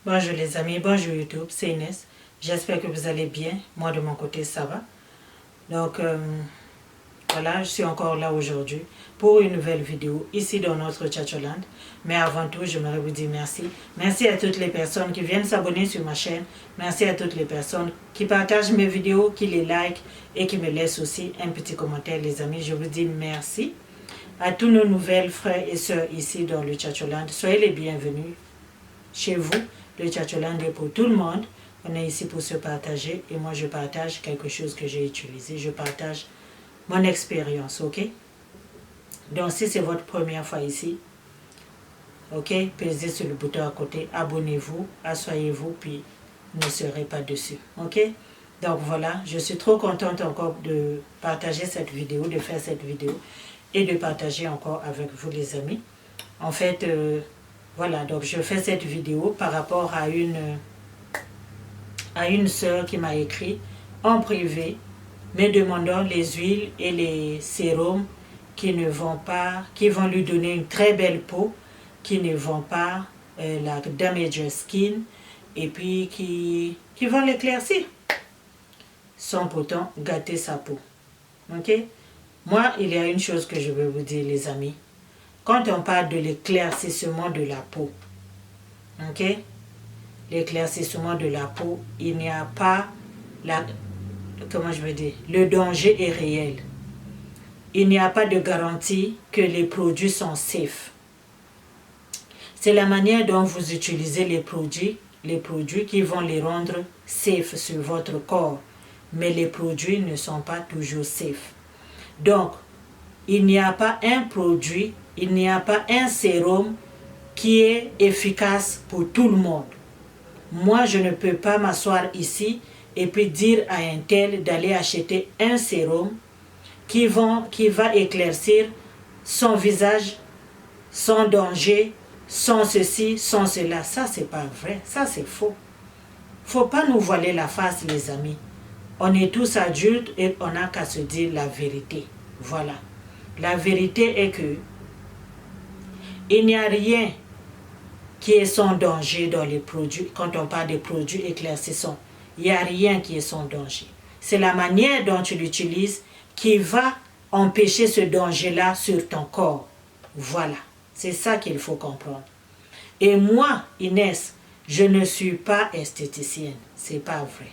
Bonjour les amis, bonjour YouTube, c'est Inès. J'espère que vous allez bien. Moi de mon côté ça va. Donc voilà, je suis encore là aujourd'hui pour une nouvelle vidéo ici dans notre Chacholand. Mais avant tout, j'aimerais vous dire merci. Merci à toutes les personnes qui viennent s'abonner sur ma chaîne. Merci à toutes les personnes qui partagent mes vidéos, qui les like et qui me laissent aussi un petit commentaire les amis. Je vous dis merci. À tous nos nouvelles frères et sœurs ici dans le Chacholand, soyez les bienvenus chez vous. Le Chacholand est pour tout le monde. On est ici pour se partager et moi je partage quelque chose que j'ai utilisé. Je partage mon expérience, ok? Donc si c'est votre première fois ici, ok, pesez sur le bouton à côté, abonnez-vous, asseyez-vous puis ne serez pas dessus, ok? Donc voilà, je suis trop contente encore de partager cette vidéo, de faire cette vidéo et de partager encore avec vous les amis. En fait, voilà, donc je fais cette vidéo par rapport à une sœur qui m'a écrit en privé, me demandant les huiles et les sérums qui vont lui donner une très belle peau, qui ne vont pas la damage skin et puis qui vont l'éclaircir sans pourtant gâter sa peau. Ok? Moi, il y a une chose que je veux vous dire les amis. Quand on parle de l'éclaircissement de la peau, ok? L'éclaircissement de la peau, il n'y a pas comment je veux dire, le danger est réel. Il n'y a pas de garantie que les produits sont safe. C'est la manière dont vous utilisez les produits qui vont les rendre safe sur votre corps. Mais les produits ne sont pas toujours safe. Donc, il n'y a pas un produit, il n'y a pas un sérum qui est efficace pour tout le monde. Moi, je ne peux pas m'asseoir ici et puis dire à un tel d'aller acheter un sérum qui va éclaircir son visage sans danger, sans ceci, sans cela. Ça, c'est pas vrai. Ça, c'est faux. Faut pas nous voiler la face, les amis. On est tous adultes et on n'a qu'à se dire la vérité. Voilà. La vérité est que il n'y a rien qui est sans danger dans les produits. Quand on parle des produits éclaircissants, il n'y a rien qui est sans danger. C'est la manière dont tu l'utilises qui va empêcher ce danger-là sur ton corps. Voilà, c'est ça qu'il faut comprendre. Et moi, Inès, je ne suis pas esthéticienne, c'est pas vrai.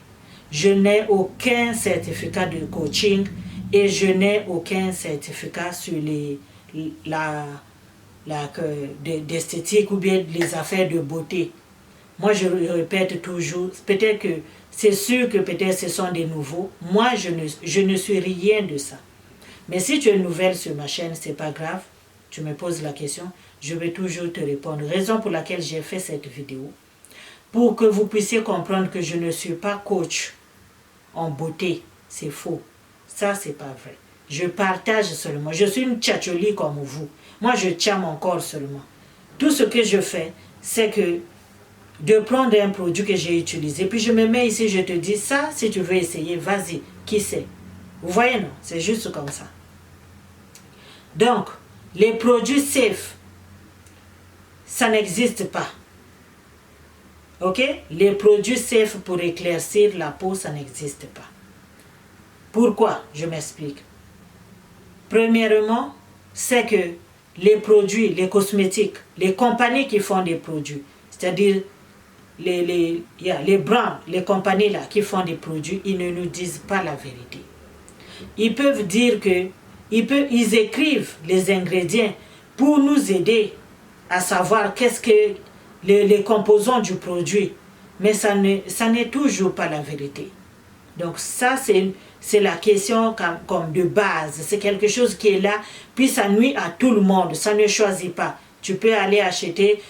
Je n'ai aucun certificat de coaching et je n'ai aucun certificat sur d'esthétique ou bien les affaires de beauté. Moi, je répète toujours, peut-être que c'est sûr que peut-être ce sont des nouveaux. Moi, je ne suis rien de ça. Mais si tu es nouvelle sur ma chaîne, c'est pas grave. Tu me poses la question, je vais toujours te répondre. Raison pour laquelle j'ai fait cette vidéo. Pour que vous puissiez comprendre que je ne suis pas coach en beauté. C'est faux. Ça, c'est pas vrai. Je partage seulement. Je suis une tchatcholi comme vous. Moi, je tiens mon corps seulement. Tout ce que je fais, c'est que de prendre un produit que j'ai utilisé, puis je me mets ici, je te dis, ça, si tu veux essayer, vas-y, qui sait? Vous voyez, non? C'est juste comme ça. Donc, les produits safe, ça n'existe pas. Ok? Les produits safe pour éclaircir la peau, ça n'existe pas. Pourquoi? Je m'explique. Premièrement, c'est que les produits, les cosmétiques, les compagnies qui font des produits, c'est-à-dire les brands, les compagnies là qui font des produits, ils ne nous disent pas la vérité. Ils peuvent dire que, ils écrivent les ingrédients pour nous aider à savoir qu'est-ce que les composants du produit, mais ça n'est toujours pas la vérité. Donc ça, c'est la question comme de base. C'est quelque chose qui est là, puis ça nuit à tout le monde. Ça ne choisit pas. Tu peux aller acheter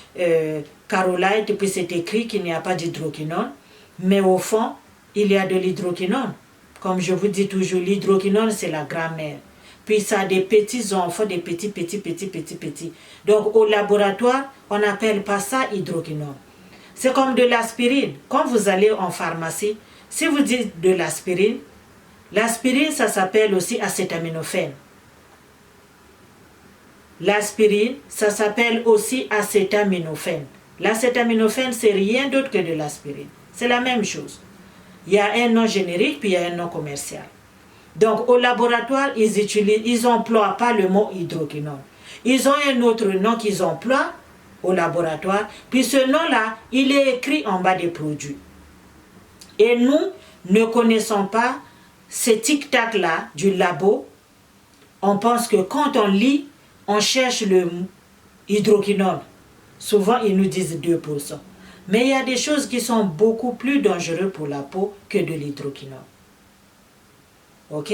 Carolite, puis c'est écrit qu'il n'y a pas d'hydroquinone. Mais au fond, il y a de l'hydroquinone. Comme je vous dis toujours, l'hydroquinone, c'est la grand-mère. Puis ça a des petits enfants, des petits. Donc au laboratoire, on n'appelle pas ça hydroquinone. C'est comme de l'aspirine. Quand vous allez en pharmacie, si vous dites de l'aspirine, l'aspirine, ça s'appelle aussi acétaminophène. L'aspirine, ça s'appelle aussi acétaminophène. L'acétaminophène, c'est rien d'autre que de l'aspirine. C'est la même chose. Il y a un nom générique, puis il y a un nom commercial. Donc, au laboratoire, ils n'emploient pas le mot hydroquinone. Ils ont un autre nom qu'ils emploient au laboratoire, puis ce nom-là, il est écrit en bas des produits. Et nous ne connaissons pas ces tic-tac-là du labo. On pense que quand on lit, on cherche le hydroquinone. Souvent, ils nous disent 2%. Mais il y a des choses qui sont beaucoup plus dangereuses pour la peau que de l'hydroquinone. Ok?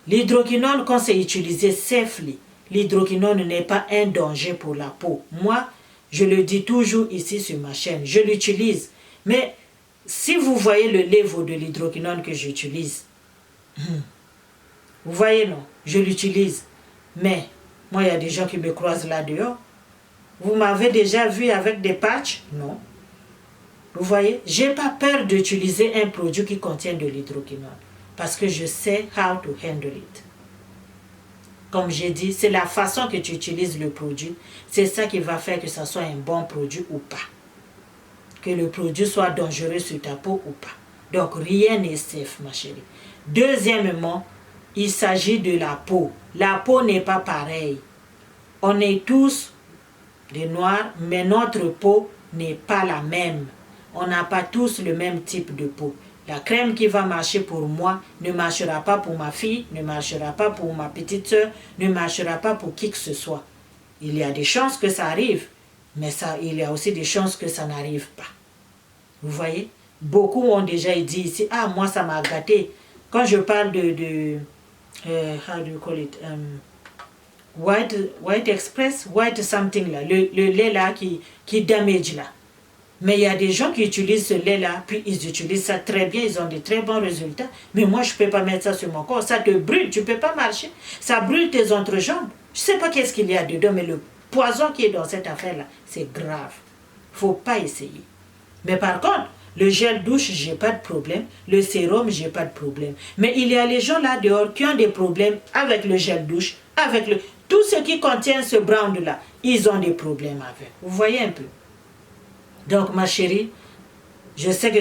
L'hydroquinone, quand c'est utilisé safely, l'hydroquinone n'est pas un danger pour la peau. Moi, je le dis toujours ici sur ma chaîne, je l'utilise. Mais si vous voyez le level de l'hydroquinone que j'utilise, vous voyez non, je l'utilise. Mais moi, il y a des gens qui me croisent là dehors. Vous m'avez déjà vu avec des patchs? Non. Vous voyez, je n'ai pas peur d'utiliser un produit qui contient de l'hydroquinone. Parce que je sais how to handle it. Comme j'ai dit, c'est la façon que tu utilises le produit. C'est ça qui va faire que ça soit un bon produit ou pas. Que le produit soit dangereux sur ta peau ou pas. Donc rien n'est safe, ma chérie. Deuxièmement, il s'agit de la peau. La peau n'est pas pareille. On est tous des noirs, mais notre peau n'est pas la même. On n'a pas tous le même type de peau. La crème qui va marcher pour moi ne marchera pas pour ma fille, ne marchera pas pour ma petite soeur, ne marchera pas pour qui que ce soit. Il y a des chances que ça arrive, mais il y a aussi des chances que ça n'arrive pas. Vous voyez? Beaucoup ont déjà dit ici, ah, moi ça m'a gâté. Quand je parle how do you call it? White Express, white something là, le lait là qui damage là. Mais il y a des gens qui utilisent ce lait-là, puis ils utilisent ça très bien, ils ont de très bons résultats. Mais moi, je ne peux pas mettre ça sur mon corps. Ça te brûle, tu ne peux pas marcher. Ça brûle tes entrejambes. Je ne sais pas qu'est-ce qu'il y a dedans, mais le poison qui est dans cette affaire-là, c'est grave. Il ne faut pas essayer. Mais par contre, le gel douche, je n'ai pas de problème. Le sérum, je n'ai pas de problème. Mais il y a les gens là dehors qui ont des problèmes avec le gel douche, avec tout ce qui contient ce brand-là. Ils ont des problèmes avec. Vous voyez un peu? Donc, ma chérie, je sais que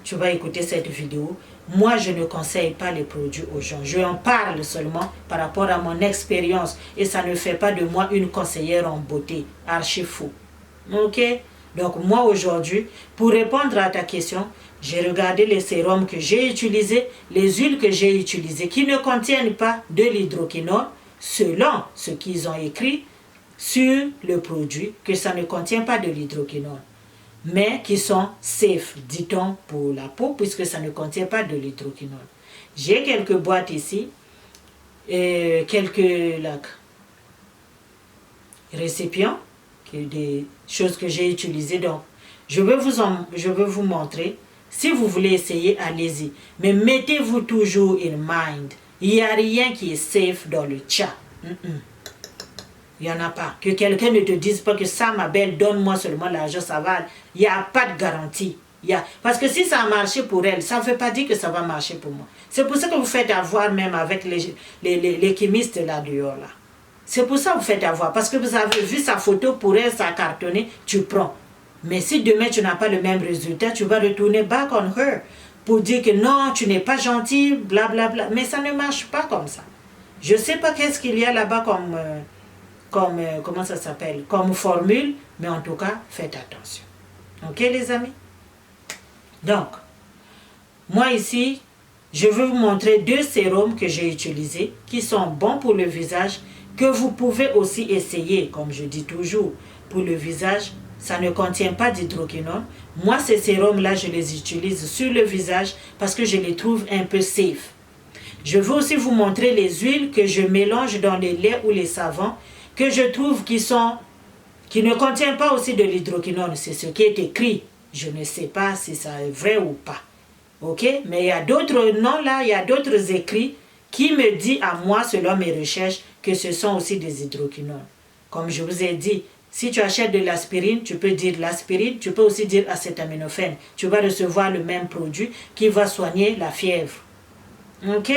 tu vas écouter cette vidéo. Moi, je ne conseille pas les produits aux gens. Je en parle seulement par rapport à mon expérience. Et ça ne fait pas de moi une conseillère en beauté. Archi faux. Ok? Donc, moi, aujourd'hui, pour répondre à ta question, j'ai regardé les sérums que j'ai utilisés, les huiles que j'ai utilisées, qui ne contiennent pas de l'hydroquinone, selon ce qu'ils ont écrit sur le produit, que ça ne contient pas de l'hydroquinone, mais qui sont safe, dit-on, pour la peau, puisque ça ne contient pas de l'hydroquinone. J'ai quelques boîtes ici, et quelques récipients, des choses que j'ai utilisées. Donc, je vais vous montrer. Si vous voulez essayer, allez-y. Mais mettez-vous toujours in mind. Il n'y a rien qui est safe dans le chat. Il n'y en a pas. Que quelqu'un ne te dise pas que ça, ma belle, donne-moi seulement l'argent, ça va. Il n'y a pas de garantie. Parce que si ça a marché pour elle, ça ne veut pas dire que ça va marcher pour moi. C'est pour ça que vous faites avoir même avec les chimistes là dehors. Là. C'est pour ça que vous faites avoir. Parce que vous avez vu sa photo pour elle, ça a cartonné, tu prends. Mais si demain tu n'as pas le même résultat, tu vas retourner back on her pour dire que non, tu n'es pas gentil, blablabla. Bla, bla. Mais ça ne marche pas comme ça. Je ne sais pas qu'est-ce qu'il y a là-bas comment ça s'appelle, comme formule, mais en tout cas, faites attention. Ok les amis? Donc, moi ici, je vais vous montrer 2 sérums que j'ai utilisés, qui sont bons pour le visage, que vous pouvez aussi essayer, comme je dis toujours, pour le visage, ça ne contient pas d'hydroquinone. Moi, ces sérums-là, je les utilise sur le visage parce que je les trouve un peu safe. Je vais aussi vous montrer les huiles que je mélange dans les laits ou les savons, que je trouve qui ne contiennent pas aussi de l'hydroquinone. C'est ce qui est écrit. Je ne sais pas si ça est vrai ou pas. Ok? Mais il y a d'autres noms là, il y a d'autres écrits qui me disent à moi, selon mes recherches, que ce sont aussi des hydroquinones. Comme je vous ai dit, si tu achètes de l'aspirine, tu peux dire l'aspirine, tu peux aussi dire acétaminophène. Tu vas recevoir le même produit qui va soigner la fièvre. Ok?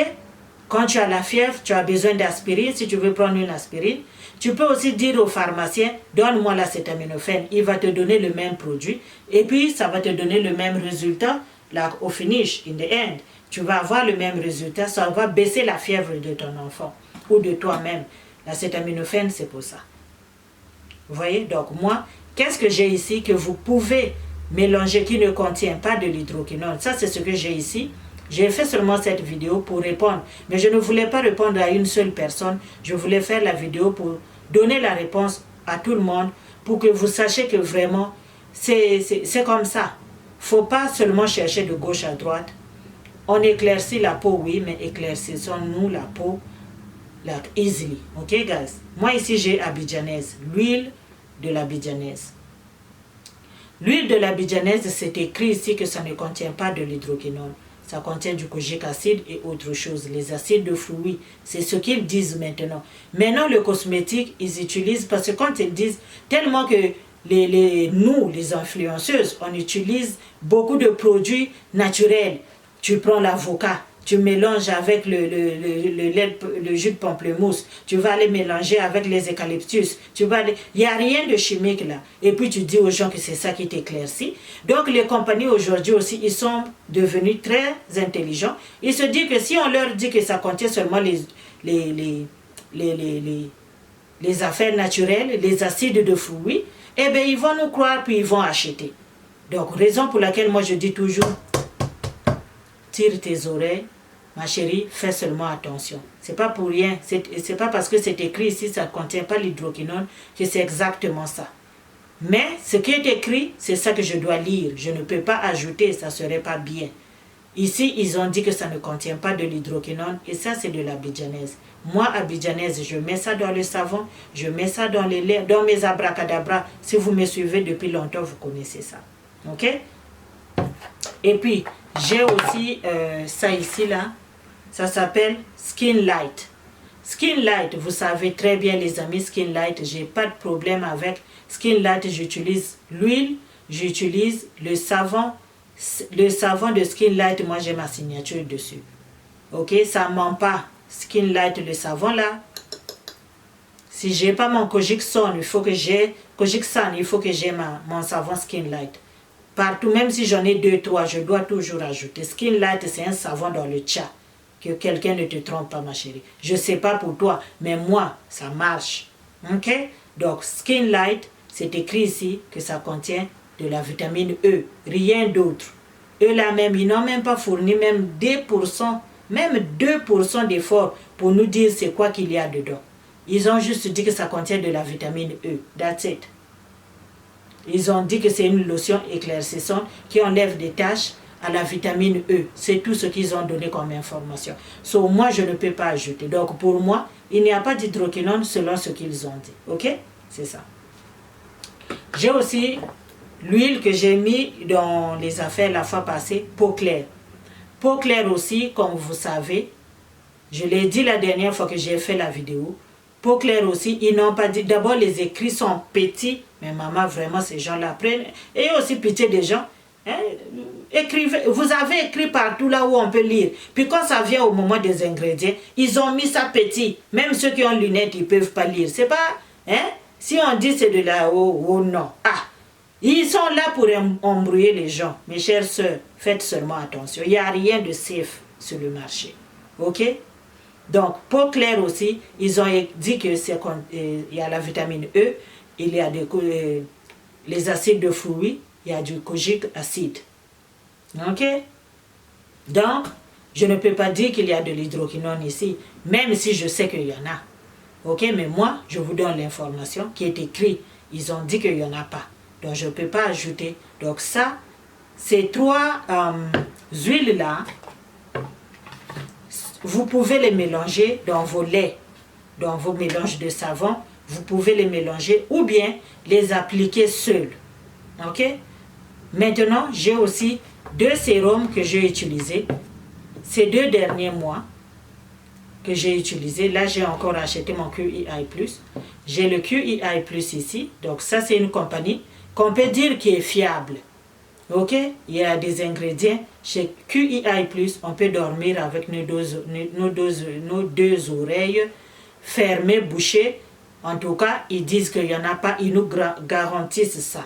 Quand tu as la fièvre, tu as besoin d'aspirine, si tu veux prendre une aspirine. Tu peux aussi dire au pharmacien, donne-moi l'acétaminophène, il va te donner le même produit et puis ça va te donner le même résultat, là, au finish, in the end. Tu vas avoir le même résultat, ça va baisser la fièvre de ton enfant ou de toi-même. L'acétaminophène, c'est pour ça. Vous voyez, donc moi, qu'est-ce que j'ai ici que vous pouvez mélanger qui ne contient pas de l'hydroquinone? Ça, c'est ce que j'ai ici. J'ai fait seulement cette vidéo pour répondre, mais je ne voulais pas répondre à une seule personne. Je voulais faire la vidéo pour donner la réponse à tout le monde, pour que vous sachiez que vraiment, c'est comme ça. Il ne faut pas seulement chercher de gauche à droite. On éclaircit la peau, oui, mais éclaircissons-nous la peau like easily. Ok, guys? Moi, ici, j'ai abidjanaise, l'huile de l'abidjanaise. L'huile de l'abidjanaise, c'est écrit ici que ça ne contient pas de l'hydroquinone. Ça contient du kojique acide et autre chose. Les acides de fruits, c'est ce qu'ils disent maintenant. Maintenant, le cosmétique, ils utilisent, parce que quand ils disent, tellement que nous, les influenceuses, on utilise beaucoup de produits naturels. Tu prends l'avocat, tu mélanges avec le jus de pamplemousse, tu vas les mélanger avec les eucalyptus, il n'y a rien de chimique là. Et puis tu dis aux gens que c'est ça qui t'éclaircit. Donc les compagnies aujourd'hui aussi, ils sont devenus très intelligents. Ils se disent que si on leur dit que ça contient seulement les affaires naturelles, les acides de fruits, eh bien ils vont nous croire puis ils vont acheter. Donc raison pour laquelle moi je dis toujours, tire tes oreilles, ma chérie, fais seulement attention. C'est pas pour rien, c'est pas parce que c'est écrit ici, ça ne contient pas l'hydroquinone, que c'est exactement ça. Mais ce qui est écrit, c'est ça que je dois lire. Je ne peux pas ajouter, ça serait pas bien. Ici, ils ont dit que ça ne contient pas de l'hydroquinone, et ça, c'est de l'abidjanaise. Moi, abidjanaise, je mets ça dans le savon, je mets ça dans les laits, dans mes abracadabras. Si vous me suivez depuis longtemps, vous connaissez ça. Ok? Et puis, j'ai aussi ça ici, là. Ça s'appelle Skin Light. Skin Light, vous savez très bien, les amis, Skin Light, j'ai pas de problème avec Skin Light. J'utilise l'huile, j'utilise le savon. Le savon de Skin Light, moi, j'ai ma signature dessus. Ok, ça ment pas. Skin Light, le savon, là. Si j'ai pas mon Kojic Sun, il faut que j'ai Kojic Sun, il faut que j'ai mon savon Skin Light. Partout, même si j'en ai 2, 3, je dois toujours ajouter. Skin Light, c'est un savon dans le tcha. Que quelqu'un ne te trompe pas, ma chérie. Je ne sais pas pour toi, mais moi, ça marche. Ok? Donc, Skin Light, c'est écrit ici que ça contient de la vitamine E. Rien d'autre. Eux là même, ils n'ont même pas fourni même 2%, même 2% d'effort pour nous dire c'est quoi qu'il y a dedans. Ils ont juste dit que ça contient de la vitamine E. That's it. Ils ont dit que c'est une lotion éclaircissante qui enlève des taches à la vitamine E. C'est tout ce qu'ils ont donné comme information. So, moi, je ne peux pas ajouter. Donc, pour moi, il n'y a pas d'hydroquinone selon ce qu'ils ont dit. Ok? C'est ça. J'ai aussi l'huile que j'ai mis dans les affaires la fois passée, peau claire. Peau claire aussi, comme vous savez, je l'ai dit la dernière fois que j'ai fait la vidéo, peau claire aussi, ils n'ont pas dit, d'abord les écrits sont petits, mais maman, vraiment, ces gens-là prennent, et aussi pitié des gens, hein, écrivez, vous avez écrit partout là où on peut lire, puis quand ça vient au moment des ingrédients, ils ont mis ça petit, même ceux qui ont lunettes, ils ne peuvent pas lire, c'est pas, hein, si on dit c'est de la, oh non, ah, ils sont là pour embrouiller les gens, mes chères sœurs, faites seulement attention, il n'y a rien de safe sur le marché, ok? Donc, peau claire aussi, ils ont dit que il y a la vitamine E, il y a les acides de fruits, il y a du kojic acide. Ok? Donc, je ne peux pas dire qu'il y a de l'hydroquinone ici, même si je sais qu'il y en a. Ok? Mais moi, je vous donne l'information qui est écrite. Ils ont dit qu'il n'y en a pas. Donc, je ne peux pas ajouter. Donc, ça, ces 3 huiles-là, vous pouvez les mélanger dans vos laits, dans vos mélanges de savon. Vous pouvez les mélanger ou bien les appliquer seuls. Ok? Maintenant, j'ai aussi 2 sérums que j'ai utilisés. Ces 2 derniers mois que j'ai utilisé. Là, j'ai encore acheté mon QEI+. J'ai le QEI+ ici. Donc, ça, c'est une compagnie qu'on peut dire qui est fiable. Ok, il y a des ingrédients. Chez QIA+, on peut dormir avec nos deux oreilles fermées, bouchées. En tout cas, ils disent qu'il n'y en a pas, ils nous garantissent ça.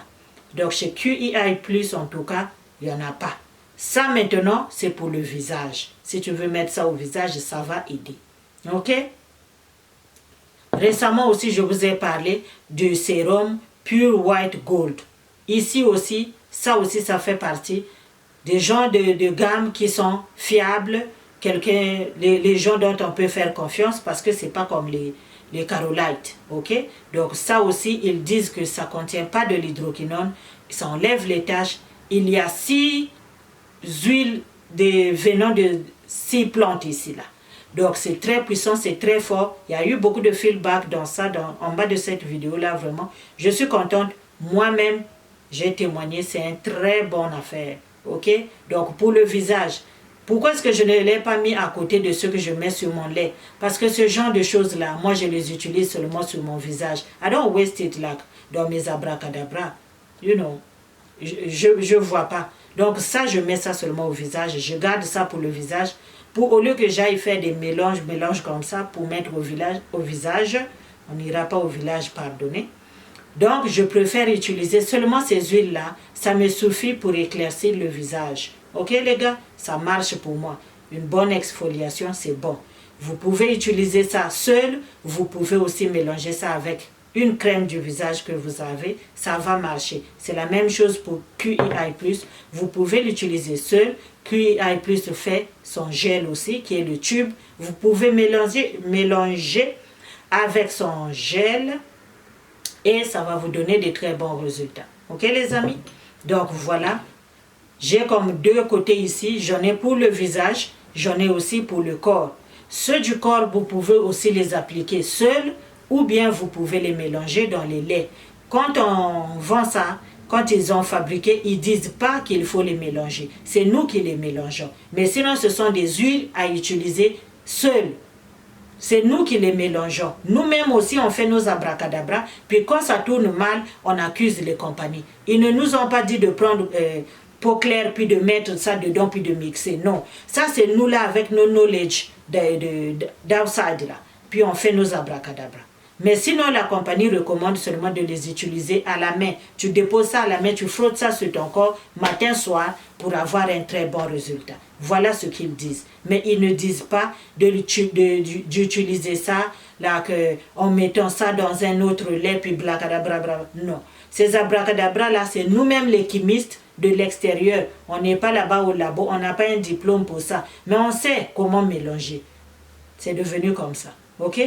Donc chez QIA+, en tout cas, il n'y en a pas. Ça maintenant, c'est pour le visage. Si tu veux mettre ça au visage, ça va aider. Ok? Récemment aussi, je vous ai parlé du sérum Pure White Gold. Ici aussi, ça fait partie des gens de gamme qui sont fiables, les gens dont on peut faire confiance parce que c'est pas comme les Carolite, ok? Donc ça aussi, ils disent que ça contient pas de l'hydroquinone, ça enlève les taches. Il y a 6 huiles venant de 6 plantes ici là. Donc c'est très puissant, c'est très fort. Il y a eu beaucoup de feedback dans ça, en bas de cette vidéo là, vraiment. Je suis contente. Moi-même, j'ai témoigné, c'est une très bonne affaire. Ok? Donc pour le visage, pourquoi est-ce que je ne l'ai pas mis à côté de ce que je mets sur mon lait? Parce que ce genre de choses-là, moi je les utilise seulement sur mon visage. I don't waste it like dans mes abracadabra. You know, je vois pas. Donc ça, je mets ça seulement au visage. Je garde ça pour le visage. Au lieu que j'aille faire des mélanges comme ça pour mettre au visage, on n'ira pas au visage, pardonnez. Donc, je préfère utiliser seulement ces huiles-là. Ça me suffit pour éclaircir le visage. Ok, les gars? Ça marche pour moi. Une bonne exfoliation, c'est bon. Vous pouvez utiliser ça seul. Vous pouvez aussi mélanger ça avec une crème du visage que vous avez. Ça va marcher. C'est la même chose pour QI+. Vous pouvez l'utiliser seul. QI+ fait son gel aussi, qui est le tube. Vous pouvez mélanger avec son gel et ça va vous donner de très bons résultats. Ok les amis? Donc voilà, j'ai comme 2 côtés ici. J'en ai pour le visage, j'en ai aussi pour le corps. Ceux du corps, vous pouvez aussi les appliquer seuls ou bien vous pouvez les mélanger dans les laits. Quand on vend ça, quand ils ont fabriqué, ils ne disent pas qu'il faut les mélanger. C'est nous qui les mélangeons. Mais sinon, ce sont des huiles à utiliser seules. C'est nous qui les mélangeons. Nous-mêmes aussi, on fait nos abracadabras. Puis quand ça tourne mal, on accuse les compagnies. Ils ne nous ont pas dit de prendre peau claire, puis de mettre ça dedans, puis de mixer. Non. Ça, c'est nous là, avec nos knowledge d'outside là. Puis on fait nos abracadabras. Mais sinon, la compagnie recommande seulement de les utiliser à la main. Tu déposes ça à la main, tu frottes ça sur ton corps, matin, soir, pour avoir un très bon résultat. Voilà ce qu'ils disent. Mais ils ne disent pas d'utiliser ça là, en mettant ça dans un autre lait, puis blacadabra. Non. Ces abracadabras-là, c'est nous-mêmes les chimistes de l'extérieur. On n'est pas là-bas au labo, on n'a pas un diplôme pour ça. Mais on sait comment mélanger. C'est devenu comme ça. Ok?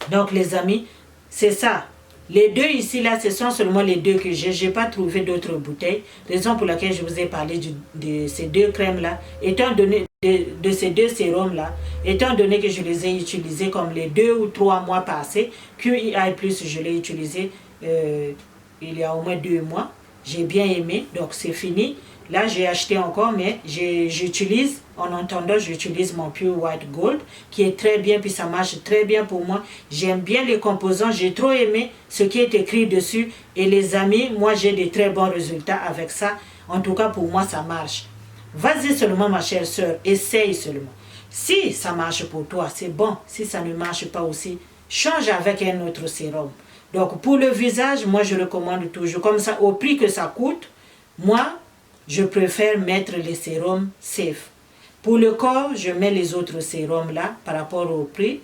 Donc les amis, c'est ça. Les 2 ici, là, ce sont seulement les 2 que j'ai. Je n'ai pas trouvé d'autres bouteilles. Raison pour laquelle je vous ai parlé de ces 2 crèmes-là. Étant donné de ces 2 sérums-là, étant donné que je les ai utilisés comme les 2 ou 3 mois passés, QIA+, je l'ai utilisé il y a au moins 2 mois. J'ai bien aimé, donc c'est fini. Là, j'ai acheté encore, mais j'utilise, en entendant, j'utilise mon Pure White Gold, qui est très bien, puis ça marche très bien pour moi. J'aime bien les composants, j'ai trop aimé ce qui est écrit dessus. Et les amis, moi, j'ai de très bons résultats avec ça. En tout cas, pour moi, ça marche. Vas-y seulement, ma chère soeur, essaye seulement. Si ça marche pour toi, c'est bon. Si ça ne marche pas aussi, change avec un autre sérum. Donc, pour le visage, moi, je recommande toujours, comme ça, au prix que ça coûte, moi, je préfère mettre les sérums safe. Pour le corps, je mets les autres sérums là par rapport au prix,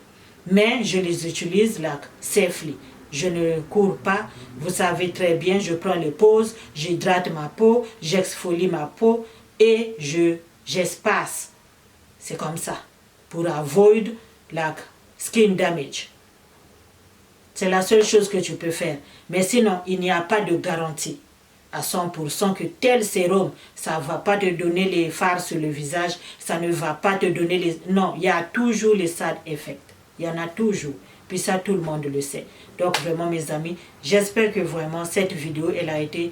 mais je les utilise là safely. Je ne cours pas, vous savez très bien, je prends les pauses, j'hydrate ma peau, j'exfolie ma peau et j'espace. C'est comme ça, pour avoid like skin damage. C'est la seule chose que tu peux faire. Mais sinon, il n'y a pas de garantie à 100% que tel sérum, ça ne va pas te donner les fards sur le visage, ça ne va pas te donner les... Non, il y a toujours les side effects. Il y en a toujours. Puis ça, tout le monde le sait. Donc vraiment, mes amis, j'espère que vraiment cette vidéo, elle a été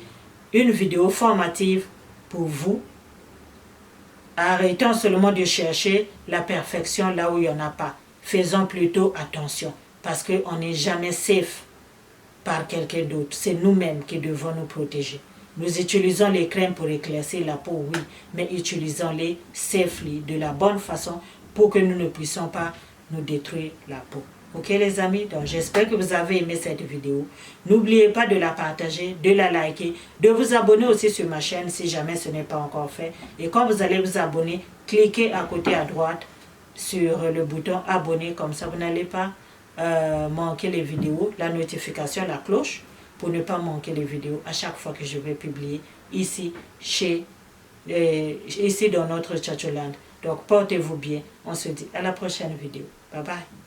une vidéo formative pour vous. Arrêtons seulement de chercher la perfection là où il n'y en a pas. Faisons plutôt attention, parce qu'on n'est jamais safe par quelqu'un d'autre. C'est nous-mêmes qui devons nous protéger. Nous utilisons les crèmes pour éclaircir la peau, oui, mais utilisons-les safely, de la bonne façon, pour que nous ne puissions pas nous détruire la peau. Ok les amis, donc j'espère que vous avez aimé cette vidéo. N'oubliez pas de la partager, de la liker, de vous abonner aussi sur ma chaîne si jamais ce n'est pas encore fait. Et quand vous allez vous abonner, cliquez à côté à droite sur le bouton abonner, comme ça vous n'allez pas manquer les vidéos, la notification, la cloche, pour ne pas manquer les vidéos à chaque fois que je vais publier ici, ici dans notre Chacholand. Donc portez-vous bien, on se dit à la prochaine vidéo. Bye bye.